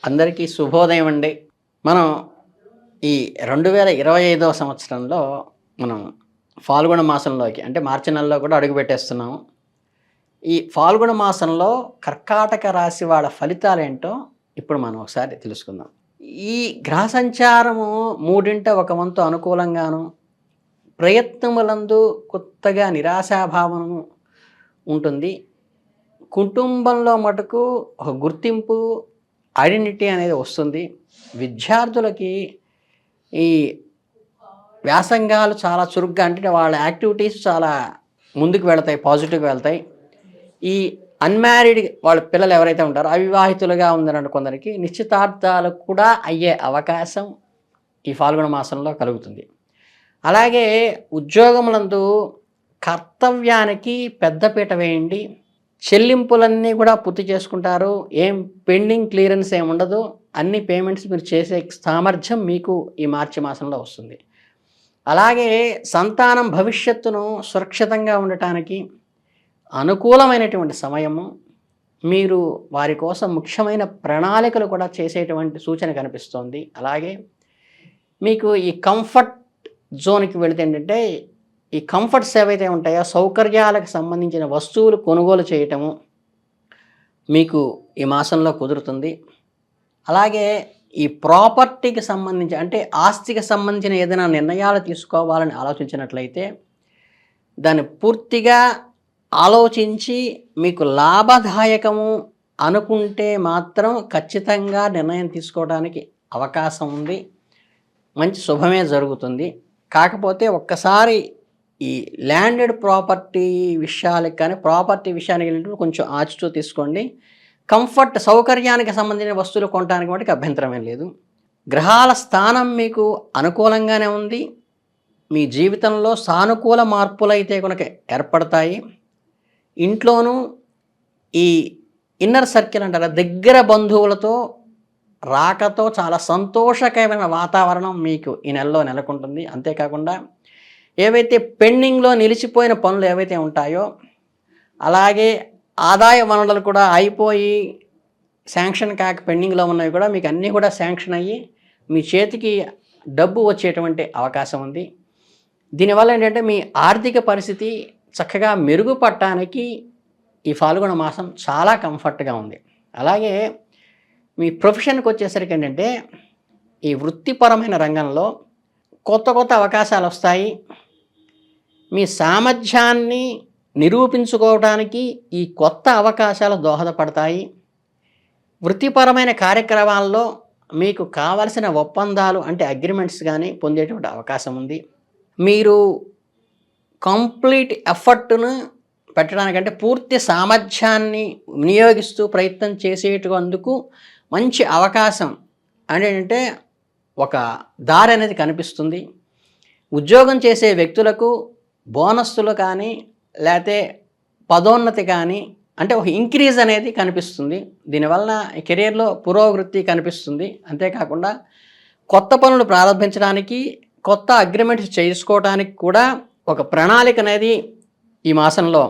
అందరికీ శుభోదయం అండి. మనం ఈ 2025వ సంవత్సరంలో మనం ఫాల్గుణ మాసంలోకి అంటే మార్చి నెలలో కూడా అడుగుపెట్టేస్తున్నాము. ఈ ఫాల్గుణ మాసంలో కర్కాటక రాశి వాళ్ళ ఫలితాలేంటో ఇప్పుడు మనం ఒకసారి తెలుసుకుందాం. ఈ గ్రహ సంచారము మూడింట ఒక వంతు అనుకూలంగాను, ప్రయత్నములందు కొత్తగా నిరాశాభావము ఉంటుంది. కుటుంబంలో మటుకు ఒక గుర్తింపు, ఐడెంటిటీ అనేది వస్తుంది. విద్యార్థులకి ఈ వ్యాసంగాలు చాలా చురుగ్గా అంటే వాళ్ళ యాక్టివిటీస్ చాలా ముందుకు వెళతాయి, పాజిటివ్‌గా వెళ్తాయి. ఈ అన్‌మ్యారీడ్ వాళ్ళ పిల్లలు ఎవరైతే ఉంటారో అవివాహితులుగా ఉన్నారని కొందరికి నిశ్చితార్థాలు కూడా అయ్యే అవకాశం ఈ ఫాల్గుణ మాసంలో కలుగుతుంది. అలాగే ఉద్యోగములందు కర్తవ్యానికి పెద్దపీట వేయండి. చెల్లింపులన్నీ కూడా పూర్తి చేసుకుంటారు. ఏం పెండింగ్ క్లియరెన్స్ ఏమి ఉండదు. అన్ని పేమెంట్స్ మీరు చేసే సామర్థ్యం మీకు ఈ మార్చి మాసంలో వస్తుంది. అలాగే సంతానం భవిష్యత్తును సురక్షితంగా ఉండటానికి అనుకూలమైనటువంటి సమయము. మీరు వారి కోసం ముఖ్యమైన ప్రణాళికలు కూడా చేసేటువంటి సూచన కనిపిస్తోంది. అలాగే మీకు ఈ కంఫర్ట్ జోన్‌కి వెళితే ఏంటంటే ఈ కంఫర్ట్స్ ఏవైతే ఉంటాయో సౌకర్యాలకు సంబంధించిన వస్తువులు కొనుగోలు చేయటము మీకు ఈ మాసంలో కుదురుతుంది. అలాగే ఈ ప్రాపర్టీకి సంబంధించి అంటే ఆస్తికి సంబంధించిన ఏదైనా నిర్ణయాలు తీసుకోవాలని ఆలోచించినట్లయితే దాన్ని పూర్తిగా ఆలోచించి మీకు లాభదాయకము అనుకుంటే మాత్రం ఖచ్చితంగా నిర్ణయం తీసుకోవడానికి అవకాశం ఉంది. మంచి శుభమే జరుగుతుంది. కాకపోతే ఒక్కసారి ఈ ల్యాండెడ్ ప్రాపర్టీ విషయాలకు కానీ ప్రాపర్టీ విషయానికి వెళ్ళినప్పుడు కొంచెం ఆచితూ తీసుకోండి. కంఫర్ట్ సౌకర్యానికి సంబంధించిన వస్తువులు కొనడానికి వాటికి అభ్యంతరం ఏం లేదు. గ్రహాల స్థానం మీకు అనుకూలంగానే ఉంది. మీ జీవితంలో సానుకూల మార్పులైతే కనుక ఏర్పడతాయి. ఇంట్లోనూ ఈ ఇన్నర్ సర్కిల్ అంటారా దగ్గర బంధువులతో రాకతో చాలా సంతోషకరమైన వాతావరణం మీకు ఈ నెలలో నెలకొంటుంది. అంతేకాకుండా ఏవైతే పెండింగ్లో నిలిచిపోయిన పనులు ఏవైతే ఉంటాయో అలాగే ఆదాయ వనరులు కూడా అయిపోయి శాంక్షన్ కాక పెండింగ్లో ఉన్నవి కూడా మీకు అన్నీ కూడా శాంక్షన్ అయ్యి మీ చేతికి డబ్బు వచ్చేటువంటి అవకాశం ఉంది. దీనివల్ల ఏంటంటే మీ ఆర్థిక పరిస్థితి చక్కగా మెరుగుపడటానికి ఈ ఫాల్గుణ మాసం చాలా కంఫర్ట్గా ఉంది. అలాగే మీ ప్రొఫెషన్కి వచ్చేసరికి ఏంటంటే ఈ వృత్తిపరమైన రంగంలో కొత్త కొత్త అవకాశాలు వస్తాయి. మీ సామర్థ్యాన్ని నిరూపించుకోవడానికి ఈ కొత్త అవకాశాలు దోహదపడతాయి. వృత్తిపరమైన కార్యక్రమాల్లో మీకు కావలసిన ఒప్పందాలు అంటే అగ్రిమెంట్స్ కానీ పొందేటువంటి అవకాశం ఉంది. మీరు కంప్లీట్ ఎఫర్ట్ను పెట్టడానికంటే పూర్తి సామర్థ్యాన్ని వినియోగిస్తూ ప్రయత్నం చేసేటందుకు మంచి అవకాశం అంటే ఒక దారి అనేది కనిపిస్తుంది. ఉద్యోగం చేసే వ్యక్తులకు బోనస్సులు కానీ లేకపోతే పదోన్నతి కానీ అంటే ఒక ఇంక్రీజ్ అనేది కనిపిస్తుంది. దీనివలన కెరీర్లో పురోగతి కనిపిస్తుంది. అంతేకాకుండా కొత్త పనులు ప్రారంభించడానికి కొత్త అగ్రిమెంట్స్ చేసుకోవడానికి కూడా ఒక ప్రణాళిక అనేది ఈ మాసంలో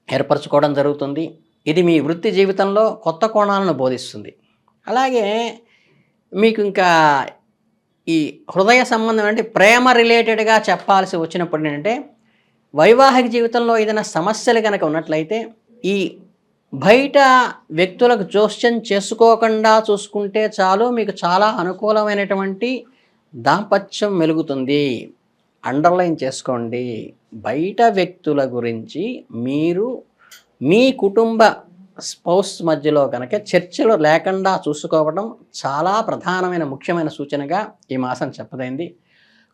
ఏర్పరచుకోవడం జరుగుతుంది. ఇది మీ వృత్తి జీవితంలో కొత్త కోణాలను బోధిస్తుంది. అలాగే మీకు ఇంకా ఈ హృదయ సంబంధం అంటే ప్రేమ రిలేటెడ్గా చెప్పాల్సి వచ్చినప్పుడు ఏంటంటే వైవాహిక జీవితంలో ఏదైనా సమస్యలు కనుక ఉన్నట్లయితే ఈ బయట వ్యక్తులకు జోస్యం చేసుకోకుండా చూసుకుంటే చాలు మీకు చాలా అనుకూలమైనటువంటి దాంపత్యం మెలుగుతుంది. అండర్లైన్ చేసుకోండి. బయట వ్యక్తుల గురించి మీరు మీ కుటుంబ స్పౌస్ మధ్యలో కనుక చర్చలు లేకుండా చూసుకోవడం చాలా ప్రధానమైన ముఖ్యమైన సూచనగా ఈ మాసం చెప్పదైంది.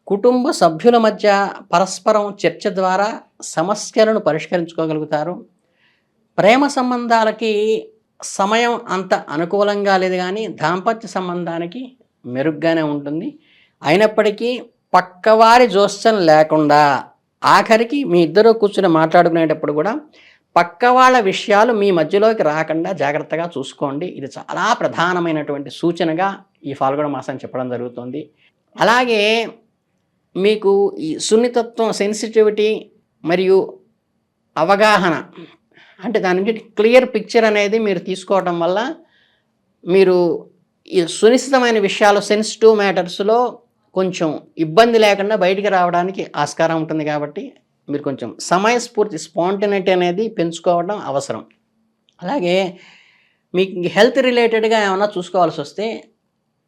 కుటుంబ సభ్యుల మధ్య పరస్పరం చర్చ ద్వారా సమస్యలను పరిష్కరించుకోగలుగుతారు. ప్రేమ సంబంధాలకి సమయం అంత అనుకూలంగా లేదు కానీ దాంపత్య సంబంధానికి మెరుగ్గానే ఉంటుంది. అయినప్పటికీ పక్కవారి జోస్యం లేకుండా ఆఖరికి మీ ఇద్దరు కూర్చుని మాట్లాడుకునేటప్పుడు కూడా పక్క వాళ్ళ విషయాలు మీ మధ్యలోకి రాకుండా జాగ్రత్తగా చూసుకోండి. ఇది చాలా ప్రధానమైనటువంటి సూచనగా ఈ ఫాల్గుణ మాసం చెప్పడం జరుగుతుంది. అలాగే మీకు ఈ సున్నితత్వం, సెన్సిటివిటీ మరియు అవగాహన అంటే దాని నుంచి క్లియర్ పిక్చర్ అనేది మీరు తీసుకోవడం వల్ల మీరు ఈ సునిశ్చితమైన విషయాలు, సెన్సిటివ్ మ్యాటర్స్‌లో కొంచెం ఇబ్బంది లేకుండా బయటికి రావడానికి ఆస్కారం ఉంటుంది కాబట్టి, మీరు కొంచెం సమయస్ఫూర్తి, స్పాంటేనిటీ అనేది పెంచుకోవడం అవసరం. అలాగే మీకు హెల్త్ రిలేటెడ్‌గా ఏమన్నా చూసుకోవాల్సొస్తే,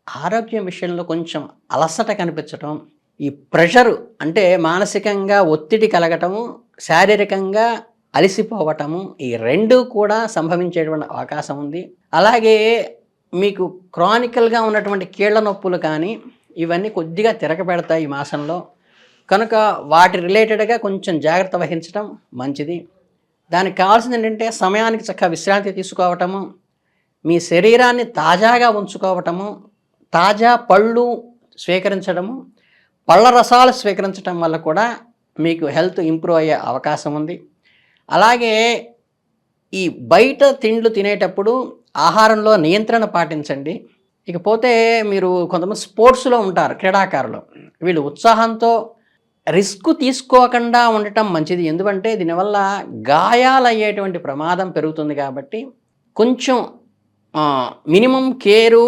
ఆరోగ్యం విషయంలో కొంచెం అలసట కనిపించటం, ఈ ప్రెషరు అంటే మానసికంగా ఒత్తిడి కలగటము, శారీరకంగా అలిసిపోవటము, ఈ 2 కూడా సంభవించేటువంటి అవకాశం ఉంది. అలాగే మీకు క్రానికల్‌గా ఉన్నటువంటి కీళ్ళ నొప్పులు కానీ, ఇవన్నీ కొద్దిగా తిరగబెడతాయి ఈ మాసంలో. కనుక వాటి రిలేటెడ్‌గా కొంచెం జాగ్రత్త వహించడం మంచిది. దానికి కావాల్సిందేంటంటే సమయానికి చక్కగా విశ్రాంతి తీసుకోవటము, మీ శరీరాన్ని తాజాగా ఉంచుకోవటము, తాజా పళ్ళు స్వీకరించడము, పళ్ళ రసాలు స్వీకరించడం వల్ల కూడా మీకు హెల్త్ ఇంప్రూవ్ అయ్యే అవకాశం ఉంది. అలాగే ఈ బయట తిండ్లు తినేటప్పుడు ఆహారంలో నియంత్రణ పాటించండి. ఇకపోతే మీరు కొంతమంది స్పోర్ట్స్‌లో ఉంటారు క్రీడాకారులు. వీళ్ళు ఉత్సాహంతో రిస్క్ తీసుకోకుండా ఉండటం మంచిది. ఎందుకంటే దీనివల్ల గాయాలయ్యేటువంటి ప్రమాదం పెరుగుతుంది కాబట్టి కొంచెం మినిమమ్ కేరు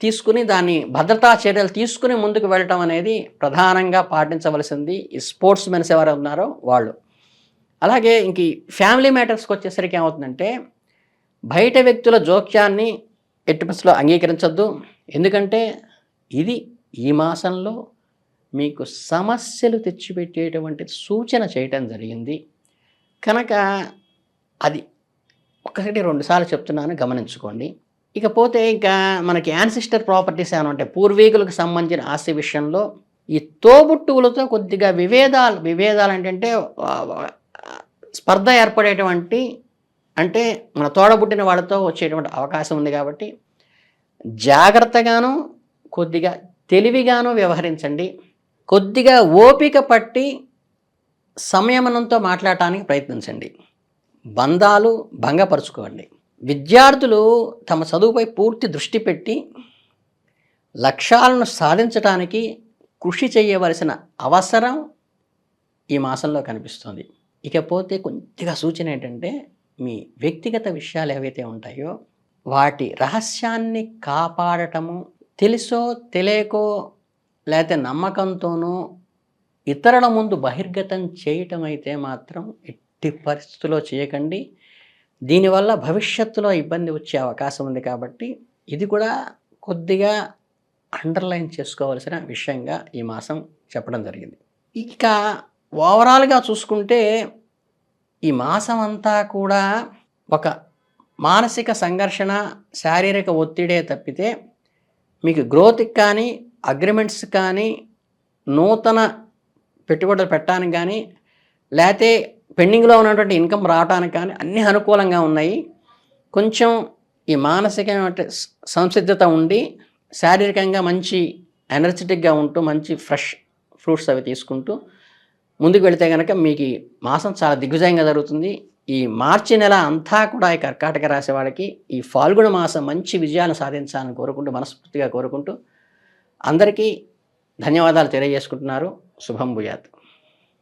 తీసుకుని దాన్ని భద్రతా చర్యలు తీసుకుని ముందుకు వెళ్ళటం అనేది ప్రధానంగా పాటించవలసింది ఈ స్పోర్ట్స్ మెన్స్ ఎవరు ఉన్నారో వాళ్ళు. అలాగే ఇంక ఈ ఫ్యామిలీ మ్యాటర్స్కి వచ్చేసరికి ఏమవుతుందంటే, బయట వ్యక్తుల జోక్యాన్ని ఎట్టి పరిస్థితుల్లో అంగీకరించొద్దు. ఎందుకంటే ఇది ఈ మాసంలో మీకు సమస్యలు తెచ్చిపెట్టేటువంటి సూచన చేయటం జరిగింది. కనుక అది 1, 2 సార్లు చెప్తున్నాను, గమనించుకోండి. ఇకపోతే ఇంకా మనకి యాన్సిస్టర్ ప్రాపర్టీస్ ఏమైనా ఉంటాయి, పూర్వీకులకు సంబంధించిన ఆస్తి విషయంలో ఈ తోబుట్టువులతో కొద్దిగా విభేదాలు ఏంటంటే స్పర్ధ ఏర్పడేటువంటి, అంటే మన తోడబుట్టిన వాళ్ళతో వచ్చేటువంటి అవకాశం ఉంది కాబట్టి జాగ్రత్తగాను కొద్దిగా తెలివిగాను వ్యవహరించండి. కొద్దిగా ఓపిక పట్టి సంయమనంతో మాట్లాడటానికి ప్రయత్నించండి. బంధాలు భంగపరుచుకోండి. విద్యార్థులు తమ చదువుపై పూర్తి దృష్టి పెట్టి లక్ష్యాలను సాధించడానికి కృషి చేయవలసిన అవసరం ఈ మాసంలో కనిపిస్తుంది. ఇకపోతే కొద్దిగా సూచన ఏంటంటే, మీ వ్యక్తిగత విషయాలు ఏవైతే ఉంటాయో వాటి రహస్యాన్ని కాపాడటము, తెలుసో తెలియకో లేకపోతే నమ్మకంతోనో ఇతరుల ముందు బహిర్గతం చేయటం అయితే మాత్రం ఎట్టి పరిస్థితుల్లో చేయకండి. దీనివల్ల భవిష్యత్తులో ఇబ్బంది వచ్చే అవకాశం ఉంది కాబట్టి ఇది కూడా కొద్దిగా అండర్లైన్ చేసుకోవాల్సిన విషయంగా ఈ మాసం చెప్పడం జరిగింది. ఇక ఓవరాల్గా చూసుకుంటే ఈ మాసం అంతా కూడా ఒక మానసిక సంఘర్షణ, శారీరక ఒత్తిడే తప్పితే మీకు గ్రోత్కి కానీ, అగ్రిమెంట్స్ కానీ, నూతన పెట్టుబడులు పెట్టడానికి కానీ, లేకపోతే పెండింగ్లో ఉన్నటువంటి ఇన్కమ్ రావడానికి కానీ అన్నీ అనుకూలంగా ఉన్నాయి. కొంచెం ఈ మానసికమైన సంసిద్ధత ఉండి శారీరకంగా మంచి ఎనర్జెటిక్గా ఉంటూ మంచి ఫ్రెష్ ఫ్రూట్స్ అవి తీసుకుంటూ ముందుకు వెళితే కనుక మీకు ఈ మాసం చాలా దిగ్విజయంగా జరుగుతుంది. ఈ మార్చి నెల అంతా కూడా ఈ కర్కాటక రాశి వాళ్ళకి ఈ ఫాల్గుణ మాసం మంచి విజయాలను సాధించాలని కోరుకుంటూ, మనస్ఫూర్తిగా కోరుకుంటూ అందరికీ ధన్యవాదాలు తెలియజేసుకుంటున్నారు. శుభం భూయాత్.